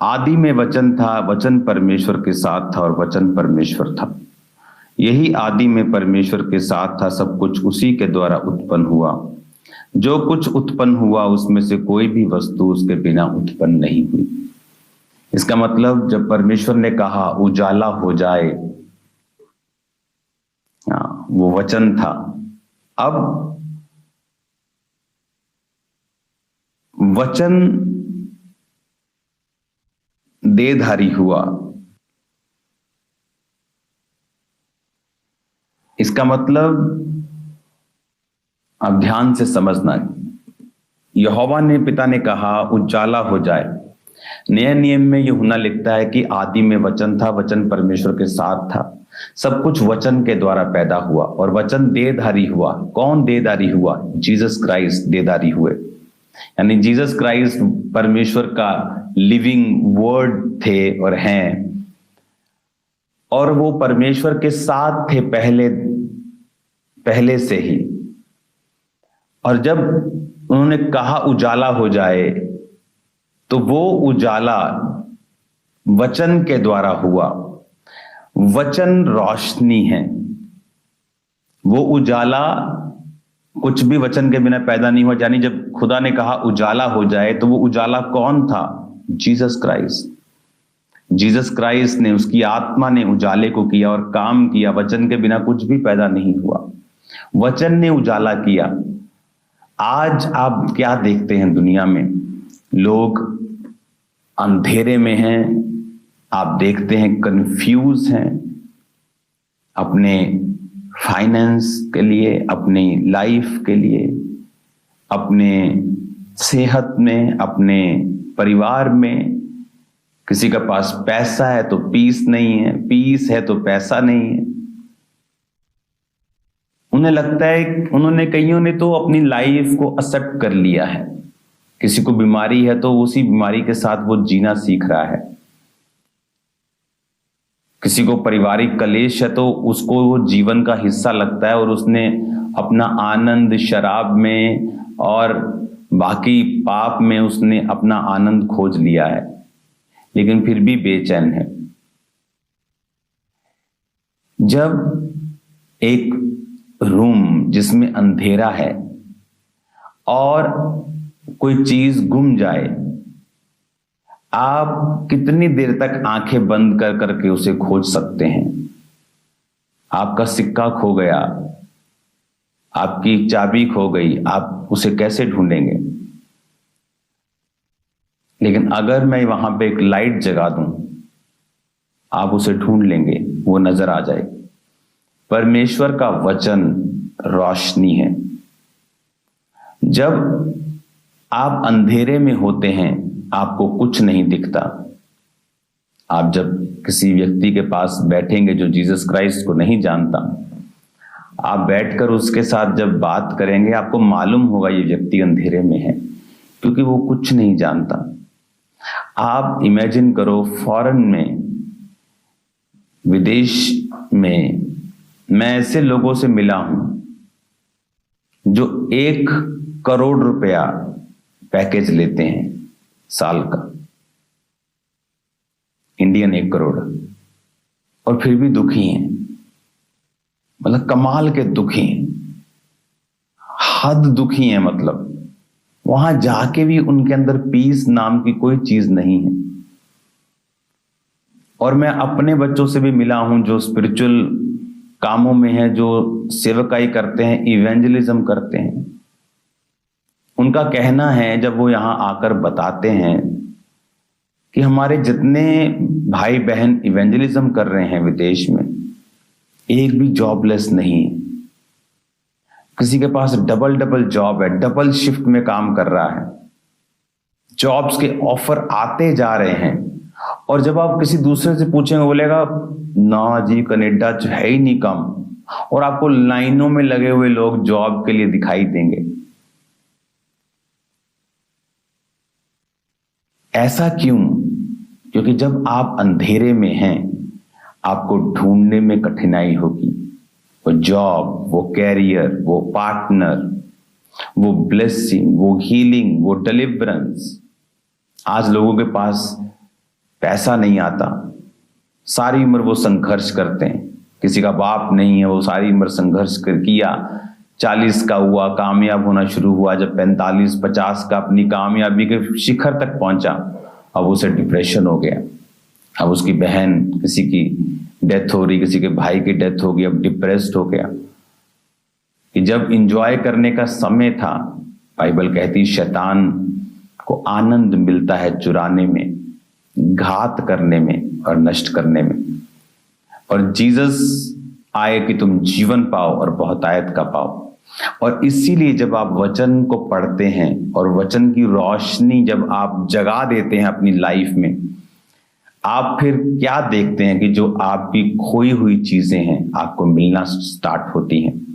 आदि में वचन था, वचन परमेश्वर के साथ था और वचन परमेश्वर था। यही आदि में परमेश्वर के साथ था, सब कुछ उसी के द्वारा उत्पन्न हुआ। जो कुछ उत्पन्न हुआ उसमें से कोई भी वस्तु उसके बिना उत्पन्न नहीं हुई। इसका मतलब जब परमेश्वर ने कहा उजाला हो जाए, वो वचन था। अब वचन देहधारी हुआ। इसका मतलब अब ध्यान से समझना, यहोवा ने पिता ने कहा उजाला हो जाए। नए नियम में यूहन्ना लिखता है कि आदि में वचन था, वचन परमेश्वर के साथ था, सब कुछ वचन के द्वारा पैदा हुआ और वचन देहधारी हुआ। कौन देहधारी हुआ? जीसस क्राइस्ट देहधारी हुए। यानी जीसस क्राइस्ट परमेश्वर का लिविंग वर्ड थे और हैं, और वो परमेश्वर के साथ थे पहले से ही। और जब उन्होंने कहा उजाला हो जाए तो वो उजाला वचन के द्वारा हुआ। वचन रोशनी है। वो उजाला कुछ भी वचन के बिना पैदा नहीं हुआ। यानी जब खुदा ने कहा उजाला हो जाए तो वो उजाला कौन था? Jesus Christ. जीसस क्राइस्ट ने, उसकी आत्मा ने उजाले को किया और काम किया। वचन के बिना कुछ भी पैदा नहीं हुआ, वचन ने उजाला किया। आज आप क्या देखते हैं दुनिया में? लोग अंधेरे में हैं। आप देखते हैं कंफ्यूज हैं अपने फाइनेंस के लिए, अपनी लाइफ के लिए, अपने सेहत में, अपने परिवार में। किसी के पास पैसा है तो पीस नहीं है, पीस है तो पैसा नहीं है। उन्हें लगता है, कईयों ने तो अपनी लाइफ को एक्सेप्ट कर लिया है। किसी को बीमारी है तो उसी बीमारी के साथ वो जीना सीख रहा है। किसी को पारिवारिक कलेश है तो उसको वो जीवन का हिस्सा लगता है और उसने अपना आनंद शराब में और बाकी पाप में उसने अपना आनंद खोज लिया है, लेकिन फिर भी बेचैन है। जब एक रूम जिसमें अंधेरा है और कोई चीज गुम जाए, आप कितनी देर तक आंखें बंद कर करके उसे खोज सकते हैं? आपका सिक्का खो गया, आपकी चाबी खो गई, आप उसे कैसे ढूंढेंगे? लेकिन अगर मैं वहां पे एक लाइट जगा दूं, आप उसे ढूंढ लेंगे, वो नजर आ जाए। परमेश्वर का वचन रोशनी है। जब आप अंधेरे में होते हैं, आपको कुछ नहीं दिखता। आप जब किसी व्यक्ति के पास बैठेंगे जो जीसस क्राइस्ट को नहीं जानता, आप बैठकर उसके साथ जब बात करेंगे, आपको मालूम होगा ये व्यक्ति अंधेरे में है, क्योंकि वो कुछ नहीं जानता। आप इमेजिन करो, फॉरेन में, विदेश में, मैं ऐसे लोगों से मिला हूं जो 1 करोड़ रुपया पैकेज लेते हैं साल का, इंडियन 1 करोड़, और फिर भी दुखी हैं। मतलब कमाल के दुखी हैं, हद दुखी हैं। मतलब वहां जाके भी उनके अंदर पीस नाम की कोई चीज नहीं है। और मैं अपने बच्चों से भी मिला हूं जो स्पिरिचुअल कामों में है, जो सेवकाई करते हैं, इवेंजलिज्म करते हैं। उनका कहना है, जब वो यहां आकर बताते हैं कि हमारे जितने भाई बहन इवेंजलिज्म कर रहे हैं विदेश में, एक भी जॉबलेस नहीं है। किसी के पास डबल जॉब है, डबल शिफ्ट में काम कर रहा है, जॉब्स के ऑफर आते जा रहे हैं। और जब आप किसी दूसरे से पूछेंगे, बोलेगा ना जी, कनाडा है ही नहीं काम। और आपको लाइनों में लगे हुए लोग जॉब के लिए दिखाई देंगे। ऐसा क्यों? क्योंकि जब आप अंधेरे में हैं, आपको ढूंढने में कठिनाई होगी। वो जॉब, वो कैरियर, वो पार्टनर, वो ब्लेसिंग, वो हीलिंग, वो डिलीवरेंस। आज लोगों के पास पैसा नहीं आता, सारी उम्र वो संघर्ष करते हैं। किसी का बाप नहीं है, वो सारी उम्र संघर्ष किया, 40 का हुआ, कामयाब होना शुरू हुआ, जब 45-50 का अपनी कामयाबी के शिखर तक पहुंचा, अब उसे डिप्रेशन हो गया। अब उसकी बहन, किसी की डेथ हो रही, किसी के भाई की डेथ हो गई, अब डिप्रेस्ड हो गया। कि जब इंजॉय करने का समय था, बाइबल कहती शैतान को आनंद मिलता है चुराने में, घात करने में और नष्ट करने में। और जीसस आए कि तुम जीवन पाओ और बहुतायत का पाओ। और इसीलिए जब आप वचन को पढ़ते हैं और वचन की रोशनी जब आप जगा देते हैं अपनी लाइफ में, आप फिर क्या देखते हैं कि जो आपकी खोई हुई चीजें हैं आपको मिलना स्टार्ट होती हैं।